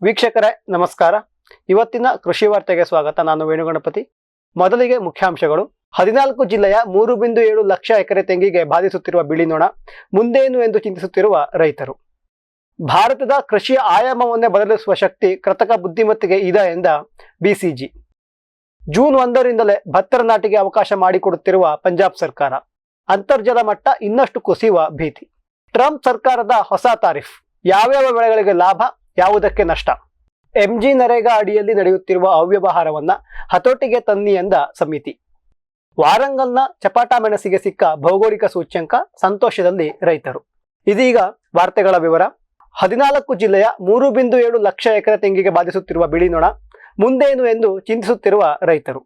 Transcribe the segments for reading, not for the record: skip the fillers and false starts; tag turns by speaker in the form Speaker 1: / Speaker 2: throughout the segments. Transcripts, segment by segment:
Speaker 1: ವೀಕ್ಷಕರೇ ನಮಸ್ಕಾರ. ಇವತ್ತಿನ ಕೃಷಿ ವಾರ್ತೆಗೆ ಸ್ವಾಗತ. ನಾನು ವೇಣುಗಣಪತಿ. ಮೊದಲಿಗೆ ಮುಖ್ಯಾಂಶಗಳು. 14 ಜಿಲ್ಲೆಯ 3.7 ಲಕ್ಷ ಎಕರೆ ತೆಂಗಿಗೆ ಬಾಧಿಸುತ್ತಿರುವ ಬಿಳಿ ನೊಣ, ಮುಂದೇನು ಎಂದು ಚಿಂತಿಸುತ್ತಿರುವ ರೈತರು. ಭಾರತದ ಕೃಷಿಯ ಆಯಾಮವನ್ನೇ ಬದಲಿಸುವ ಶಕ್ತಿ ಕೃತಕ ಬುದ್ಧಿಮತ್ತೆಗೆ ಇದೆ ಎಂದ BCG. ಜೂನ್ 1ರಿಂದಲೇ ಭತ್ತದ ನಾಟಿಗೆ ಅವಕಾಶ ಮಾಡಿಕೊಡುತ್ತಿರುವ ಪಂಜಾಬ್ ಸರ್ಕಾರ. ಅಂತರ್ಜಲ ಮಟ್ಟ ಇನ್ನಷ್ಟು ಕುಸಿಯುವ ಭೀತಿ. ಟ್ರಂಪ್ ಸರ್ಕಾರದ ಹೊಸ ತಾರೀಫ್, ಯಾವ್ಯಾವ ಬೆಳೆಗಳಿಗೆ ಲಾಭ, ಯಾವುದಕ್ಕೆ ನಷ್ಟ. MG ನರೇಗಾ ಅಡಿಯಲ್ಲಿ ನಡೆಯುತ್ತಿರುವ ಅವ್ಯವಹಾರವನ್ನ ಹತೋಟಿಗೆ ತನ್ನಿ ಎಂದ ಸಮಿತಿ. ವಾರಂಗಲ್ನ ಚಪಾಟ ಮೆಣಸಿಗೆ ಸಿಕ್ಕ ಭೌಗೋಳಿಕ ಸೂಚ್ಯಂಕ, ಸಂತೋಷದಲ್ಲಿ ರೈತರು. ಇದೀಗ ವಾರ್ತೆಗಳ ವಿವರ. 14 ಜಿಲ್ಲೆಯ 3.7 ಲಕ್ಷ ಎಕರೆ ತೆಂಗಿಗೆ ಬಾಧಿಸುತ್ತಿರುವ ಬಿಳಿ ನೊಣ, ಮುಂದೇನು ಎಂದು ಚಿಂತಿಸುತ್ತಿರುವ ರೈತರು.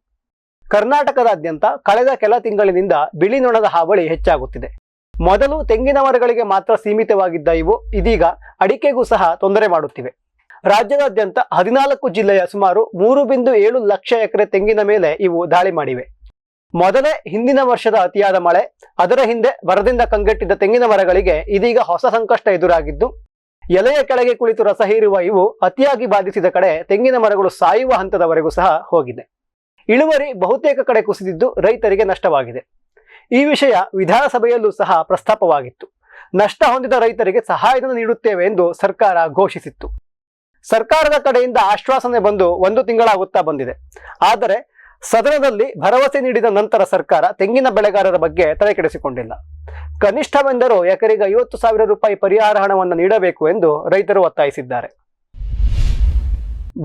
Speaker 1: ಕರ್ನಾಟಕದಾದ್ಯಂತ ಕಳೆದ ಕೆಲ ತಿಂಗಳಿನಿಂದ ಬಿಳಿ ನೊಣದ ಹಾವಳಿ ಹೆಚ್ಚಾಗುತ್ತಿದೆ. ಮೊದಲು ತೆಂಗಿನ ಮರಗಳಿಗೆ ಮಾತ್ರ ಸೀಮಿತವಾಗಿದ್ದ ಇವು ಇದೀಗ ಅಡಿಕೆಗೂ ಸಹ ತೊಂದರೆ ಮಾಡುತ್ತಿವೆ. ರಾಜ್ಯದಾದ್ಯಂತ 14 ಜಿಲ್ಲೆಯ ಸುಮಾರು 3.7 ಲಕ್ಷ ಎಕರೆ ತೆಂಗಿನ ಮೇಲೆ ಇವು ದಾಳಿ ಮಾಡಿವೆ. ಮೊದಲೇ ಹಿಂದಿನ ವರ್ಷದ ಅತಿಯಾದ ಮಳೆ, ಅದರ ಹಿಂದೆ ಬರದಿಂದ ಕಂಗೆಟ್ಟಿದ್ದ ತೆಂಗಿನ ಮರಗಳಿಗೆ ಇದೀಗ ಹೊಸ ಸಂಕಷ್ಟ ಎದುರಾಗಿದ್ದು, ಎಲೆಯ ಕೆಳಗೆ ಕುಳಿತು ರಸ ಹೀರುವ ಇವು ಅತಿಯಾಗಿ ಬಾಧಿಸಿದ ಕಡೆ ತೆಂಗಿನ ಮರಗಳು ಸಾಯುವ ಹಂತದವರೆಗೂ ಸಹ ಹೋಗಿದೆ. ಇಳುವರಿ ಬಹುತೇಕ ಕಡೆ ಕುಸಿದಿದ್ದು ರೈತರಿಗೆ ನಷ್ಟವಾಗಿದೆ. ಈ ವಿಷಯ ವಿಧಾನಸಭೆಯಲ್ಲೂ ಸಹ ಪ್ರಸ್ತಾಪವಾಗಿತ್ತು. ನಷ್ಟ ಹೊಂದಿದ ರೈತರಿಗೆ ಸಹಾಯಧನ ನೀಡುತ್ತೇವೆ ಎಂದು ಸರ್ಕಾರ ಘೋಷಿಸಿತ್ತು. ಸರ್ಕಾರದ ಕಡೆಯಿಂದ ಆಶ್ವಾಸನೆ ಬಂದು 1 ತಿಂಗಳಾಗುತ್ತಾ ಬಂದಿದೆ. ಆದರೆ ಸದನದಲ್ಲಿ ಭರವಸೆ ನೀಡಿದ ನಂತರ ಸರ್ಕಾರ ತೆಂಗಿನ ಬೆಳೆಗಾರರ ಬಗ್ಗೆ ತಲೆಕೆಡಿಸಿಕೊಂಡಿಲ್ಲ. ಕನಿಷ್ಠವೆಂದರೂ ಎಕರೆಗೆ 50,000 ರೂಪಾಯಿ ಪರಿಹಾರ ಹಣವನ್ನು ನೀಡಬೇಕು ಎಂದು ರೈತರು ಒತ್ತಾಯಿಸಿದ್ದಾರೆ.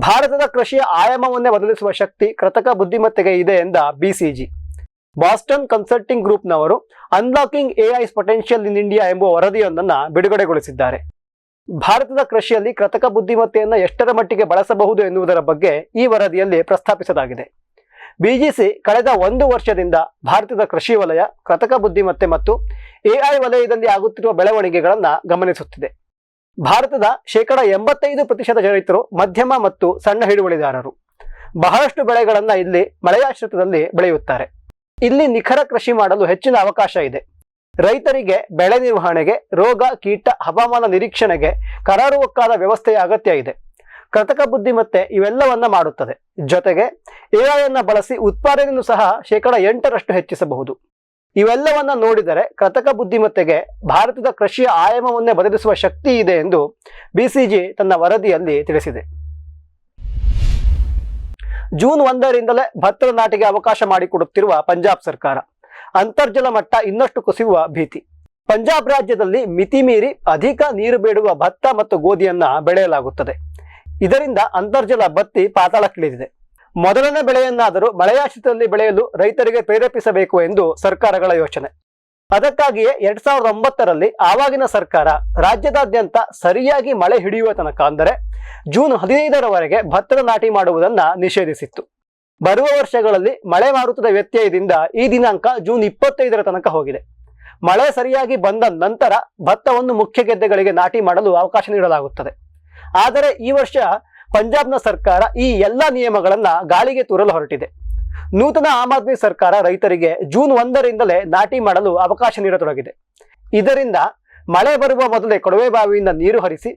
Speaker 1: ಭಾರತದ ಕೃಷಿಯ ಆಯಾಮವನ್ನೇ ಬದಲಿಸುವ ಶಕ್ತಿ ಕೃತಕ ಬುದ್ಧಿಮತ್ತೆಗೆ ಇದೆ ಎಂದ BCG. ಬಾಸ್ಟನ್ ಕನ್ಸಲ್ಟಿಂಗ್ ಗ್ರೂಪ್ನವರು unlocking AI's potential in India ಎಂಬ ವರದಿಯೊಂದನ್ನು ಬಿಡುಗಡೆಗೊಳಿಸಿದ್ದಾರೆ. ಭಾರತದ ಕೃಷಿಯಲ್ಲಿ ಕೃತಕ ಬುದ್ಧಿಮತ್ತೆಯನ್ನು ಎಷ್ಟರ ಮಟ್ಟಿಗೆ ಬಳಸಬಹುದು ಎನ್ನುವುದರ ಬಗ್ಗೆ ಈ ವರದಿಯಲ್ಲಿ ಪ್ರಸ್ತಾಪಿಸಲಾಗಿದೆ. BGC ಕಳೆದ 1 ವರ್ಷದಿಂದ ಭಾರತದ ಕೃಷಿ ವಲಯ, ಕೃತಕ ಬುದ್ಧಿಮತ್ತೆ ಮತ್ತು AI ವಲಯದಲ್ಲಿ ಆಗುತ್ತಿರುವ ಬೆಳವಣಿಗೆಗಳನ್ನು ಗಮನಿಸುತ್ತಿದೆ. ಭಾರತದ 85% ರೈತರು ಮಧ್ಯಮ ಮತ್ತು ಸಣ್ಣ ಹಿಡುವಳಿದಾರರು. ಬಹಳಷ್ಟು ಬೆಳೆಗಳನ್ನು ಇಲ್ಲಿ ಮಳೆಯಾಶ್ರಿತದಲ್ಲಿ ಬೆಳೆಯುತ್ತಾರೆ. ಇಲ್ಲಿ ನಿಖರ ಕೃಷಿ ಮಾಡಲು ಹೆಚ್ಚಿನ ಅವಕಾಶ ಇದೆ. ರೈತರಿಗೆ ಬೆಳೆ ನಿರ್ವಹಣೆಗೆ, ರೋಗ, ಕೀಟ, ಹವಾಮಾನ ನಿರೀಕ್ಷಣೆಗೆ ಕರಾರುವಕ್ಕಾದ ವ್ಯವಸ್ಥೆಯ ಅಗತ್ಯ ಇದೆ. ಕೃತಕ ಬುದ್ಧಿಮತ್ತೆ ಇವೆಲ್ಲವನ್ನ ಮಾಡುತ್ತದೆ. ಜೊತೆಗೆ AI ಬಳಸಿ ಉತ್ಪಾದನೆಯನ್ನು ಸಹ 8% ಹೆಚ್ಚಿಸಬಹುದು. ಇವೆಲ್ಲವನ್ನ ನೋಡಿದರೆ ಕೃತಕ ಬುದ್ಧಿಮತ್ತೆಗೆ ಭಾರತದ ಕೃಷಿಯ ಆಯಾಮವನ್ನೇ ಬದಲಿಸುವ ಶಕ್ತಿ ಇದೆ ಎಂದು BCG ತನ್ನ ವರದಿಯಲ್ಲಿ ತಿಳಿಸಿದೆ. ಜೂನ್ 1ರಿಂದಲೇ ಭತ್ತದ ನಾಟಿಗೆ ಅವಕಾಶ ಮಾಡಿಕೊಡುತ್ತಿರುವ ಪಂಜಾಬ್ ಸರ್ಕಾರ. ಅಂತರ್ಜಲ ಮಟ್ಟ ಇನ್ನಷ್ಟು ಕುಸಿಯುವ ಭೀತಿ. ಪಂಜಾಬ್ ರಾಜ್ಯದಲ್ಲಿ ಮಿತಿ ಮೀರಿ ಅಧಿಕ ನೀರು ಬೇಡುವ ಭತ್ತ ಮತ್ತು ಗೋಧಿಯನ್ನ ಬೆಳೆಯಲಾಗುತ್ತದೆ. ಇದರಿಂದ ಅಂತರ್ಜಲ ಬತ್ತಿ ಪಾತಾಳಕ್ಕಿಳಿದಿದೆ. ಮೊದಲನೇ ಬೆಳೆಯನ್ನಾದರೂ ಮಳೆಯಾಶ್ರಿತದಲ್ಲಿ ಬೆಳೆಯಲು ರೈತರಿಗೆ ಪ್ರೇರೇಪಿಸಬೇಕು ಎಂದು ಸರ್ಕಾರಗಳ ಯೋಚನೆ. ಅದಕ್ಕಾಗಿಯೇ 2009ರಲ್ಲಿ ಆವಾಗಿನ ಸರ್ಕಾರ ರಾಜ್ಯದಾದ್ಯಂತ ಸರಿಯಾಗಿ ಮಳೆ ಹಿಡಿಯುವ ತನಕ, ಅಂದರೆ ಜೂನ್ 15ರವರೆಗೆ ಭತ್ತದ ನಾಟಿ ಮಾಡುವುದನ್ನು ನಿಷೇಧಿಸಿತ್ತು. ಬರುವ ವರ್ಷಗಳಲ್ಲಿ ಮಳೆ ಮಾರುತದ ವ್ಯತ್ಯಯದಿಂದ ಈ ದಿನಾಂಕ ಜೂನ್ 25ರ ತನಕ ಹೋಗಿದೆ. ಮಳೆ ಸರಿಯಾಗಿ ಬಂದ ನಂತರ ಭತ್ತವನ್ನು ಮುಖ್ಯ ಗೆದ್ದೆಗಳಿಗೆ ನಾಟಿ ಮಾಡಲು ಅವಕಾಶ ನೀಡಲಾಗುತ್ತದೆ. ಆದರೆ ಈ ವರ್ಷ ಪಂಜಾಬ್ನ ಸರ್ಕಾರ ಈ ಎಲ್ಲ ನಿಯಮಗಳನ್ನು ಗಾಳಿಗೆ ತೂರಲು ಹೊರಟಿದೆ. ನೂತನ ಆಮ್ ಆದ್ಮಿ ಸರ್ಕಾರ ರೈತರಿಗೆ ಜೂನ್ 1ರಿಂದಲೇ ನಾಟಿ ಮಾಡಲು ಅವಕಾಶ ನೀಡತೊಡಗಿದೆ. ಇದರಿಂದ ಮಳೆ ಬರುವ ಮೊದಲೇ ಕೊಳವೆ ಬಾವಿಯಿಂದ ನೀರು ಹರಿಸಿ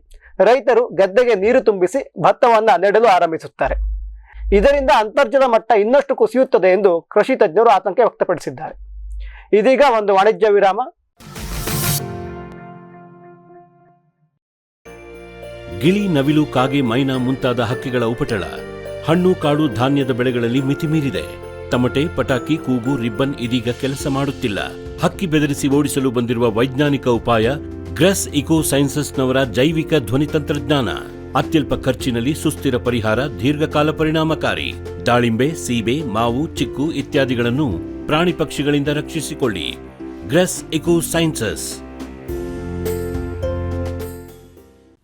Speaker 1: ರೈತರು ಗದ್ದೆಗೆ ನೀರು ತುಂಬಿಸಿ ಭತ್ತವನ್ನ ನೆಡಲು ಆರಂಭಿಸುತ್ತಾರೆ. ಇದರಿಂದ ಅಂತರ್ಜಲ ಮಟ್ಟ ಇನ್ನಷ್ಟು ಕುಸಿಯುತ್ತದೆ ಎಂದು ಕೃಷಿ ತಜ್ಞರು ಆತಂಕ ವ್ಯಕ್ತಪಡಿಸಿದ್ದಾರೆ. ಇದೀಗ ಒಂದು ವಾಣಿಜ್ಯ ವಿರಾಮ.
Speaker 2: ಗಿಳಿ, ನವಿಲು, ಕಾಗೆ, ಮೈನಾ ಮುಂತಾದ ಹಕ್ಕಿಗಳ ಉಪಟಳ ಹಣ್ಣು, ಕಾಡು, ಧಾನ್ಯದ ಬೆಳೆಗಳಲ್ಲಿ ಮಿತಿ ಮೀರಿದೆ. ತಮಟೆ, ಪಟಾಕಿ, ಕೂಗು, ರಿಬ್ಬನ್ ಇದೀಗ ಕೆಲಸ ಮಾಡುತ್ತಿಲ್ಲ. ಹಕ್ಕಿ ಬೆದರಿಸಿ ಓಡಿಸಲು ಬಂದಿರುವ ವೈಜ್ಞಾನಿಕ ಉಪಾಯ ಗ್ರೆಸ್ ಇಕೋ ಸೈನ್ಸಸ್ನವರ ಜೈವಿಕ ಧ್ವನಿ ತಂತ್ರಜ್ಞಾನ. ಅತ್ಯಲ್ಪ ಖರ್ಚಿನಲ್ಲಿ ಸುಸ್ಥಿರ ಪರಿಹಾರ, ದೀರ್ಘಕಾಲ ಪರಿಣಾಮಕಾರಿ. ದಾಳಿಂಬೆ, ಸೀಬೆ, ಮಾವು, ಚಿಕ್ಕು ಇತ್ಯಾದಿಗಳನ್ನು ಪ್ರಾಣಿ ಪಕ್ಷಿಗಳಿಂದ ರಕ್ಷಿಸಿಕೊಳ್ಳಿ. ಗ್ರೆಸ್ ಇಕೋ ಸೈನ್ಸಸ್.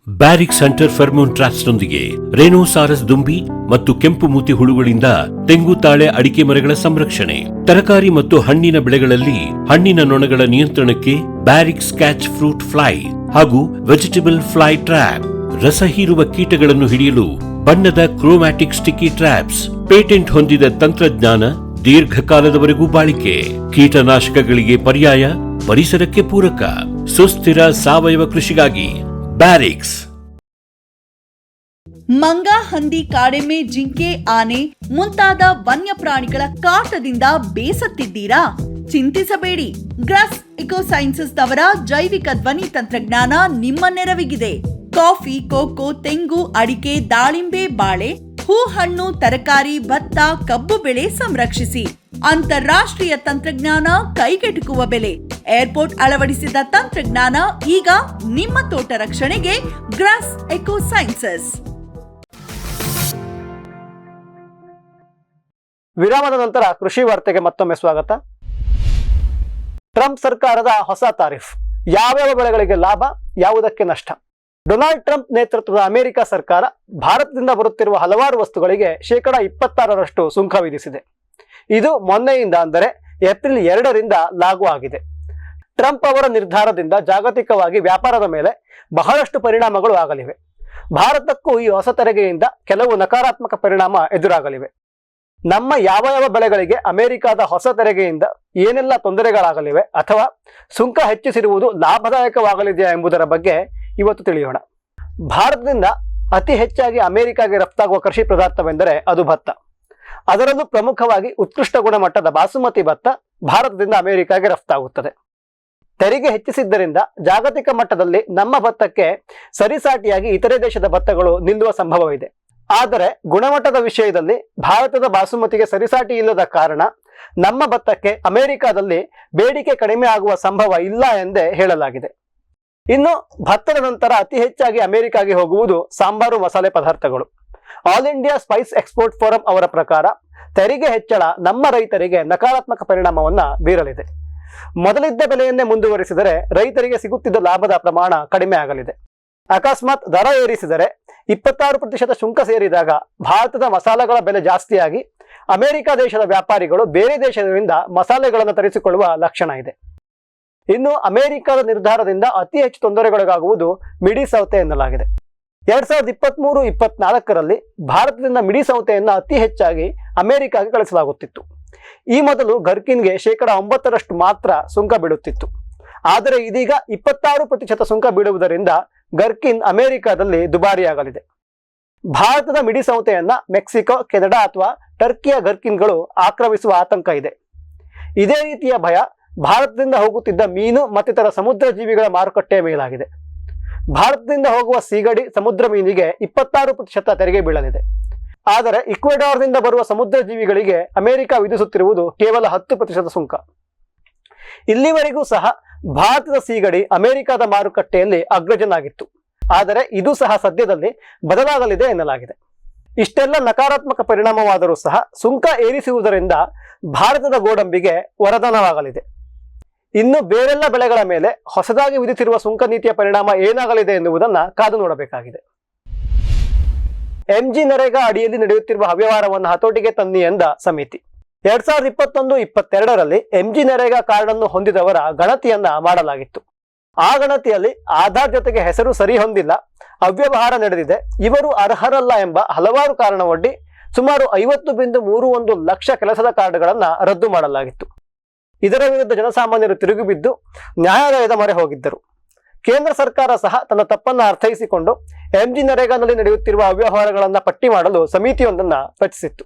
Speaker 2: ಬ್ಯಾರಿಕ್ ಸೆಂಟರ್ ಫೆರ್ಮೋನ್ ಟ್ರಾಪ್ಸ್ನೊಂದಿಗೆ ರೇನೋಸಾರಸ್ ದುಂಬಿ ಮತ್ತು ಕೆಂಪು ಮೂತಿ ಹುಳುಗಳಿಂದ ತೆಂಗು, ತಾಳೆ, ಅಡಿಕೆ ಮರಗಳ ಸಂರಕ್ಷಣೆ. ತರಕಾರಿ ಮತ್ತು ಹಣ್ಣಿನ ಬೆಳೆಗಳಲ್ಲಿ ಹಣ್ಣಿನ ನೊಣಗಳ ನಿಯಂತ್ರಣಕ್ಕೆ ಬ್ಯಾರಿಕ್ ಸ್ಕ್ಯಾಚ್ ಫ್ರೂಟ್ ಫ್ಲೈ ಹಾಗೂ ವೆಜಿಟೇಬಲ್ ಫ್ಲೈ ಟ್ರ್ಯಾಪ್. ರಸ ಹೀರುವ ಕೀಟಗಳನ್ನು ಹಿಡಿಯಲು ಬಣ್ಣದ ಕ್ರೋಮ್ಯಾಟಿಕ್ ಸ್ಟಿಕ್ಕಿ ಟ್ರ್ಯಾಪ್ಸ್. ಪೇಟೆಂಟ್ ಹೊಂದಿದ ತಂತ್ರಜ್ಞಾನ, ದೀರ್ಘಕಾಲದವರೆಗೂ ಬಾಳಿಕೆ. ಕೀಟನಾಶಕಗಳಿಗೆ ಪರ್ಯಾಯ, ಪರಿಸರಕ್ಕೆ ಪೂರಕ. ಸುಸ್ಥಿರ ಸಾವಯವ ಕೃಷಿಗಾಗಿ ಬ್ಯಾರಿಕ್ಸ್.
Speaker 3: ಮಂಗ, ಹಂದಿ, ಕಾಡೆಮ್ಮೆ, ಜಿಂಕೆ, ಆನೆ ಮುಂತಾದ ವನ್ಯಪ್ರಾಣಿಗಳ ಕಾಟದಿಂದ ಬೇಸತ್ತಿದ್ದೀರಾ? ಚಿಂತಿಸಬೇಡಿ. ಗ್ರಾಸ್ ಇಕೋಸೈನ್ಸಸ್ ನವರ ಜೈವಿಕ ಧ್ವನಿ ತಂತ್ರಜ್ಞಾನ ನಿಮ್ಮ ನೆರವಿಗಿದೆ. ಕಾಫಿ, ಕೋಕೋ, ತೆಂಗು, ಅಡಿಕೆ, ದಾಳಿಂಬೆ, ಬಾಳೆ, ಹೂ, ಹಣ್ಣು, ತರಕಾರಿ, ಭತ್ತ, ಕಬ್ಬು ಬೆಳೆ ಸಂರಕ್ಷಿಸಿ. ಅಂತಾರಾಷ್ಟ್ರೀಯ ತಂತ್ರಜ್ಞಾನ, ಕೈಗೆಟುಕುವ ಬೆಲೆ. ಏರ್ಪೋರ್ಟ್ ಅಳವಡಿಸಿದ ತಂತ್ರಜ್ಞಾನ ಈಗ ನಿಮ್ಮ ತೋಟ ರಕ್ಷಣೆಗೆ ಗ್ರಾಸ್ ಇಕೋಸೈನ್ಸಸ್.
Speaker 1: ವಿರಾಮದ ನಂತರ ಕೃಷಿ ವಾರ್ತೆಗೆ ಮತ್ತೊಮ್ಮೆ ಸ್ವಾಗತ. ಟ್ರಂಪ್ ಸರ್ಕಾರದ ಹೊಸ ತಾರೀಫ್. ಯಾವ್ಯಾವ ಬೆಳೆಗಳಿಗೆ ಲಾಭ, ಯಾವುದಕ್ಕೆ ನಷ್ಟ? ಡೊನಾಲ್ಡ್ ಟ್ರಂಪ್ ನೇತೃತ್ವದ ಅಮೆರಿಕ ಸರ್ಕಾರ ಭಾರತದಿಂದ ಬರುತ್ತಿರುವ ಹಲವಾರು ವಸ್ತುಗಳಿಗೆ 26% ಸುಂಕ ವಿಧಿಸಿದೆ. ಇದು ಮೊನ್ನೆಯಿಂದ ಅಂದರೆ ಏಪ್ರಿಲ್ 2ರಿಂದ ಲಾಗು ಆಗಿದೆ. ಟ್ರಂಪ್ ಅವರ ನಿರ್ಧಾರದಿಂದ ಜಾಗತಿಕವಾಗಿ ವ್ಯಾಪಾರದ ಮೇಲೆ ಬಹಳಷ್ಟು ಪರಿಣಾಮಗಳು ಆಗಲಿವೆ. ಭಾರತಕ್ಕೂ ಈ ಹೊಸ ತೆರಿಗೆಯಿಂದ ಕೆಲವು ನಕಾರಾತ್ಮಕ ಪರಿಣಾಮ ಎದುರಾಗಲಿವೆ. ನಮ್ಮ ಯಾವ ಬೆಳೆಗಳಿಗೆ ಅಮೆರಿಕದ ಹೊಸ ತೆರಿಗೆಯಿಂದ ಏನೆಲ್ಲ ತೊಂದರೆಗಳಾಗಲಿವೆ ಅಥವಾ ಸುಂಕ ಹೆಚ್ಚಿಸಿರುವುದು ಲಾಭದಾಯಕವಾಗಲಿದೆಯಾ ಎಂಬುದರ ಬಗ್ಗೆ ಇವತ್ತು ತಿಳಿಯೋಣ. ಭಾರತದಿಂದ ಅತಿ ಹೆಚ್ಚಾಗಿ ಅಮೆರಿಕಾಗೆ ರಫ್ತಾಗುವ ಕೃಷಿ ಪದಾರ್ಥವೆಂದರೆ ಅದು ಭತ್ತ. ಅದರಲ್ಲೂ ಪ್ರಮುಖವಾಗಿ ಉತ್ಕೃಷ್ಟ ಗುಣಮಟ್ಟದ ಬಾಸುಮತಿ ಭತ್ತ ಭಾರತದಿಂದ ಅಮೆರಿಕಾಗೆ ರಫ್ತಾಗುತ್ತದೆ. ತೆರಿಗೆ ಹೆಚ್ಚಿಸಿದ್ದರಿಂದ ಜಾಗತಿಕ ಮಟ್ಟದಲ್ಲಿ ನಮ್ಮ ಭತ್ತಕ್ಕೆ ಸರಿಸಾಟಿಯಾಗಿ ಇತರೆ ದೇಶದ ಭತ್ತಗಳು ನಿಲ್ಲುವ ಸಂಭವವಿದೆ. ಆದರೆ ಗುಣಮಟ್ಟದ ವಿಷಯದಲ್ಲಿ ಭಾರತದ ಬಾಸುಮತಿಗೆ ಸರಿಸಾಟಿ ಇಲ್ಲದ ಕಾರಣ ನಮ್ಮ ಭತ್ತಕ್ಕೆ ಅಮೆರಿಕಾದಲ್ಲಿ ಬೇಡಿಕೆ ಕಡಿಮೆ ಆಗುವ ಸಂಭವ ಇಲ್ಲ ಎಂದೇ ಹೇಳಲಾಗಿದೆ. ಇನ್ನು ಭತ್ತದ ನಂತರ ಅತಿ ಹೆಚ್ಚಾಗಿ ಅಮೆರಿಕಾಗೆ ಹೋಗುವುದು ಸಾಂಬಾರು ಮಸಾಲೆ ಪದಾರ್ಥಗಳು. All India Spice export forum ಅವರ ಪ್ರಕಾರ ತೆರಿಗೆ ಹೆಚ್ಚಳ ನಮ್ಮ ರೈತರಿಗೆ ನಕಾರಾತ್ಮಕ ಪರಿಣಾಮವನ್ನ ಬೀರಲಿದೆ. ಮೊದಲಿದ್ದ ಬೆಲೆಯನ್ನೇ ಮುಂದುವರಿಸಿದರೆ ರೈತರಿಗೆ ಸಿಗುತ್ತಿದ್ದ ಲಾಭದ ಪ್ರಮಾಣ ಕಡಿಮೆ ಆಗಲಿದೆ. ಅಕಸ್ಮಾತ್ ದರ ಏರಿಸಿದರೆ 26% ಸುಂಕ ಸೇರಿದಾಗ ಭಾರತದ ಮಸಾಲೆಗಳ ಬೆಲೆ ಜಾಸ್ತಿಯಾಗಿ ಅಮೆರಿಕ ದೇಶದ ವ್ಯಾಪಾರಿಗಳು ಬೇರೆ ದೇಶದಿಂದ ಮಸಾಲೆಗಳನ್ನು ತರಿಸಿಕೊಳ್ಳುವ ಲಕ್ಷಣ ಇದೆ. ಇನ್ನು ಅಮೆರಿಕದ ನಿರ್ಧಾರದಿಂದ ಅತಿ ಹೆಚ್ಚು ತೊಂದರೆಗೊಳಗಾಗುವುದು ಮಿಡಿ ಸೌತೆ ಎನ್ನಲಾಗಿದೆ. 2023-24ರಲ್ಲಿ ಭಾರತದಿಂದ ಮಿಡಿ ಸೌತೆಯನ್ನು ಅತಿ ಹೆಚ್ಚಾಗಿ ಅಮೆರಿಕಾಗೆ ಕಳಿಸಲಾಗುತ್ತಿತ್ತು. ಈ ಮೊದಲು ಗರ್ಕಿನ್ಗೆ 9% ಮಾತ್ರ ಸುಂಕ ಬೀಳುತ್ತಿತ್ತು. ಆದರೆ ಇದೀಗ 26% ಸುಂಕ ಬೀಳುವುದರಿಂದ ಗರ್ಕಿನ್ ಅಮೆರಿಕಾದಲ್ಲಿ ದುಬಾರಿಯಾಗಲಿದೆ. ಭಾರತದ ಮಿಡಿ ಸೌತೆಯನ್ನ ಮೆಕ್ಸಿಕೋ, ಕೆನಡಾ ಅಥವಾ ಟರ್ಕಿಯ ಗರ್ಕಿನ್ಗಳು ಆಕ್ರಮಿಸುವ ಆತಂಕ ಇದೆ. ಇದೇ ರೀತಿಯ ಭಯ ಭಾರತದಿಂದ ಹೋಗುತ್ತಿದ್ದ ಮೀನು ಮತ್ತಿತರ ಸಮುದ್ರ ಜೀವಿಗಳ ಮಾರುಕಟ್ಟೆಯ ಮೇಲಾಗಿದೆ. ಭಾರತದಿಂದ ಹೋಗುವ ಸೀಗಡಿ, ಸಮುದ್ರ ಮೀನಿಗೆ 26% ತೆರಿಗೆ ಬೀಳಲಿದೆ. ಆದರೆ ಇಕ್ವೆಡಾರ್ನಿಂದ ಬರುವ ಸಮುದ್ರ ಜೀವಿಗಳಿಗೆ ಅಮೆರಿಕ ವಿಧಿಸುತ್ತಿರುವುದು ಕೇವಲ 10% ಸುಂಕ. ಇಲ್ಲಿವರೆಗೂ ಸಹ ಭಾರತದ ಸೀಗಡಿ ಅಮೆರಿಕದ ಮಾರುಕಟ್ಟೆಯಲ್ಲಿ ಅಗ್ರಜನಾಗಿತ್ತು. ಆದರೆ ಇದು ಸಹ ಸದ್ಯದಲ್ಲಿ ಬದಲಾಗಲಿದೆ ಎನ್ನಲಾಗಿದೆ. ಇಷ್ಟೆಲ್ಲ ನಕಾರಾತ್ಮಕ ಪರಿಣಾಮವಾದರೂ ಸಹ ಸುಂಕ ಏರಿಸುವುದರಿಂದ ಭಾರತದ ಗೋಡಂಬಿಗೆ ವರದಾನವಾಗಲಿದೆ. ಇನ್ನು ಬೇರೆಲ್ಲ ಬೆಳೆಗಳ ಮೇಲೆ ಹೊಸದಾಗಿ ವಿಧಿಸಿರುವ ಸುಂಕ ನೀತಿಯ ಪರಿಣಾಮ ಏನಾಗಲಿದೆ ಎನ್ನುವುದನ್ನು ಕಾದು ನೋಡಬೇಕಾಗಿದೆ. ಎಂಜಿ ನರೇಗಾ ಅಡಿಯಲ್ಲಿ ನಡೆಯುತ್ತಿರುವ ಅವ್ಯವಹಾರವನ್ನು ಹತೋಟಿಗೆ ತನ್ನಿ ಎಂದ ಸಮಿತಿ. 2021-22ರಲ್ಲಿ ಎಂಜಿ ನರೇಗಾ ಕಾರ್ಡ್ ಅನ್ನು ಹೊಂದಿದವರ ಗಣತಿಯನ್ನ ಮಾಡಲಾಗಿತ್ತು. ಆ ಗಣತಿಯಲ್ಲಿ ಆಧಾರ್ ಜೊತೆಗೆ ಹೆಸರು ಸರಿ ಹೊಂದಿಲ್ಲ, ಅವ್ಯವಹಾರ ನಡೆದಿದೆ, ಇವರು ಅರ್ಹರಲ್ಲ ಎಂಬ ಹಲವಾರು ಕಾರಣವೊಡ್ಡಿ ಸುಮಾರು 50.31 ಲಕ್ಷ ಕೆಲಸದ ಕಾರ್ಡ್ಗಳನ್ನು ರದ್ದು ಮಾಡಲಾಗಿತ್ತು. ಇದರ ವಿರುದ್ಧ ಜನಸಾಮಾನ್ಯರು ತಿರುಗಿಬಿದ್ದು ನ್ಯಾಯಾಲಯದ ಮೊರೆ ಹೋಗಿದ್ದರು. ಕೇಂದ್ರ ಸರ್ಕಾರ ಸಹ ತನ್ನ ತಪ್ಪನ್ನು ಅರ್ಥೈಸಿಕೊಂಡು ಎಂಜಿ ನರೇಗಾನಲ್ಲಿ ನಡೆಯುತ್ತಿರುವ ಅವ್ಯವಹಾರಗಳನ್ನು ಪಟ್ಟಿ ಮಾಡಲು ಸಮಿತಿಯೊಂದನ್ನು ರಚಿಸಿತ್ತು.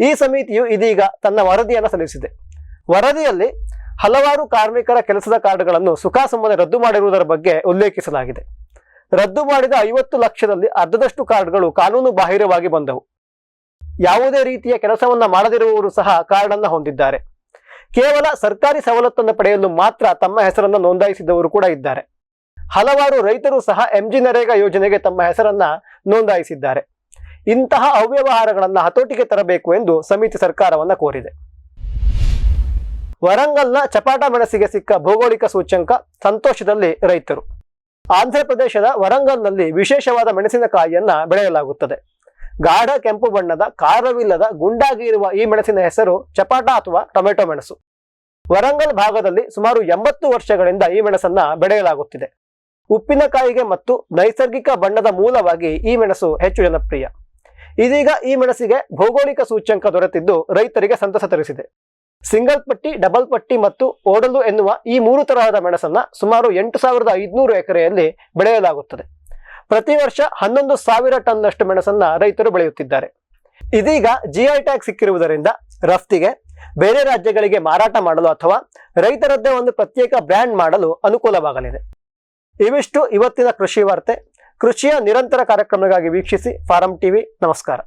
Speaker 1: ಈ ಸಮಿತಿಯು ಇದೀಗ ತನ್ನ ವರದಿಯನ್ನು ಸಲ್ಲಿಸಿದೆ. ವರದಿಯಲ್ಲಿ ಹಲವಾರು ಕಾರ್ಮಿಕರ ಕೆಲಸದ ಕಾರ್ಡ್ಗಳನ್ನು ಸುಖಾಸುಮ್ಮನೆ ರದ್ದು ಮಾಡಿರುವುದರ ಬಗ್ಗೆ ಉಲ್ಲೇಖಿಸಲಾಗಿದೆ. ರದ್ದು ಮಾಡಿದ 50 ಲಕ್ಷದಲ್ಲಿ ಅರ್ಧದಷ್ಟು ಕಾರ್ಡ್ಗಳು ಕಾನೂನು ಬಾಹಿರವಾಗಿ ಬಂದವು. ಯಾವುದೇ ರೀತಿಯ ಕೆಲಸವನ್ನ ಮಾಡದಿರುವವರು ಸಹ ಕಾರ್ಡ್ ಅನ್ನು ಹೊಂದಿದ್ದಾರೆ. ಕೇವಲ ಸರ್ಕಾರಿ ಸವಲತ್ತನ್ನು ಪಡೆಯಲು ಮಾತ್ರ ತಮ್ಮ ಹೆಸರನ್ನು ನೋಂದಾಯಿಸಿದವರು ಕೂಡ ಇದ್ದಾರೆ. ಹಲವಾರು ರೈತರು ಸಹ ಎಂಜಿ ನರೇಗಾ ಯೋಜನೆಗೆ ತಮ್ಮ ಹೆಸರನ್ನ ನೋಂದಾಯಿಸಿದ್ದಾರೆ. ಇಂತಹ ಅವ್ಯವಹಾರಗಳನ್ನು ಹತೋಟಿಗೆ ತರಬೇಕು ಎಂದು ಸಮಿತಿ ಸರ್ಕಾರವನ್ನ ಕೋರಿದೆ. ವರಂಗಲ್ನ ಚಪಾಟ ಮೆಣಸಿಗೆ ಸಿಕ್ಕ ಭೌಗೋಳಿಕ ಸೂಚ್ಯಂಕ, ಸಂತೋಷದಲ್ಲಿ ರೈತರು. ಆಂಧ್ರ ಪ್ರದೇಶದ ವರಂಗಲ್ನಲ್ಲಿ ವಿಶೇಷವಾದ ಮೆಣಸಿನಕಾಯಿಯನ್ನ ಬೆಳೆಯಲಾಗುತ್ತದೆ. ಗಾಢ ಕೆಂಪು ಬಣ್ಣದ, ಖಾರವಿಲ್ಲದ, ಗುಂಡಾಗಿ ಇರುವ ಈ ಮೆಣಸಿನ ಹೆಸರು ಚಪಾಟ ಅಥವಾ ಟೊಮೆಟೊ ಮೆಣಸು. ವರಂಗಲ್ ಭಾಗದಲ್ಲಿ ಸುಮಾರು 80 ವರ್ಷಗಳಿಂದ ಈ ಮೆಣಸನ್ನ ಬೆಳೆಯಲಾಗುತ್ತಿದೆ. ಉಪ್ಪಿನಕಾಯಿಗೆ ಮತ್ತು ನೈಸರ್ಗಿಕ ಬಣ್ಣದ ಮೂಲವಾಗಿ ಈ ಮೆಣಸು ಹೆಚ್ಚು ಜನಪ್ರಿಯ. ಇದೀಗ ಈ ಮೆಣಸಿಗೆ ಭೌಗೋಳಿಕ ಸೂಚ್ಯಂಕ ದೊರೆತಿದ್ದು ರೈತರಿಗೆ ಸಂತಸ ತರಿಸಿದೆ. ಸಿಂಗಲ್ ಪಟ್ಟಿ, ಡಬಲ್ ಪಟ್ಟಿ ಮತ್ತು ಓಡಲು ಎನ್ನುವ ಈ 3 ತರಹದ ಮೆಣಸನ್ನ ಸುಮಾರು 8500 ಎಕರೆಯಲ್ಲಿ ಬೆಳೆಯಲಾಗುತ್ತದೆ. ಪ್ರತಿ ವರ್ಷ 11,000 ಟನ್ನಷ್ಟು ಮೆಣಸನ್ನ ರೈತರು ಬೆಳೆಯುತ್ತಿದ್ದಾರೆ. ಇದೀಗ GI ಟ್ಯಾಗ್ ಸಿಕ್ಕಿರುವುದರಿಂದ ರಫ್ತಿಗೆ, ಬೇರೆ ರಾಜ್ಯಗಳಿಗೆ ಮಾರಾಟ ಮಾಡಲು ಅಥವಾ ರೈತರದ್ದೇ ಒಂದು ಪ್ರತ್ಯೇಕ ಬ್ರ್ಯಾಂಡ್ ಮಾಡಲು ಅನುಕೂಲವಾಗಲಿದೆ. ಇವಿಷ್ಟು ಇವತ್ತಿನ ಕೃಷಿ ವಾರ್ತೆ. ಕೃಷಿಯ ನಿರಂತರ ಕಾರ್ಯಕ್ರಮಗಳಿಗಾಗಿ ವೀಕ್ಷಿಸಿ ಫಾರಂ ಟಿವಿ. ನಮಸ್ಕಾರ.